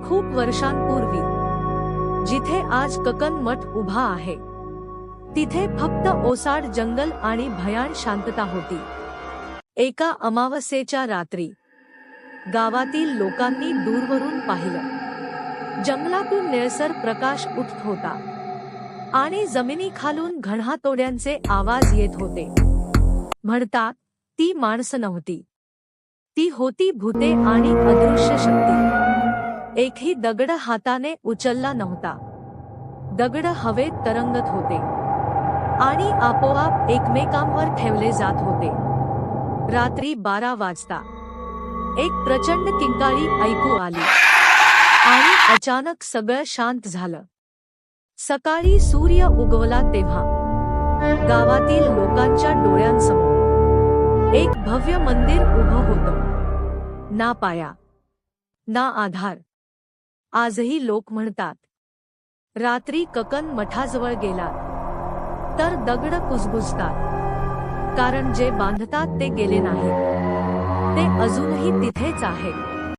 खूप वर्षांपूर्वी, जिथे आज ककन मठ उभा आहे, तिथे फक्त ओसाड जंगल आणि भयान शांतता होती. एका अमावस्येच्या रात्री गावातील लोकांनी दूरवरून पाहिलं. जंगलातून निळसर प्रकाश उठत होता आणि जमिनीखालून घणातोड्यांचे आवाज येत होते. म्हणतात, ती माणसं नव्हती, ती होती भूते आणि अदृश्य शक्ती. एकही दगड हाताने उचलला नव्हता. दगड हवेत तरंगत होते आणि आपोआप एकमेकांवर ठेवले जात होते. रात्री 12 वाजता एक प्रचंड किंकाळी ऐकू आली आणि अचानक सगळं शांत झालं. सकाळी सूर्य उगवला तेव्हा गावातील लोकांच्या डोळ्यांसमोर एक भव्य मंदिर उभं होतं. ना पाया, ना आधार. आजही लोक म्हणतात, रात्री ककन मठाजवळ गेलात तर दगड कुजबुजतात, कारण जे बांधतात ते गेले नाहीत, ते अजूनही तिथेच आहेत.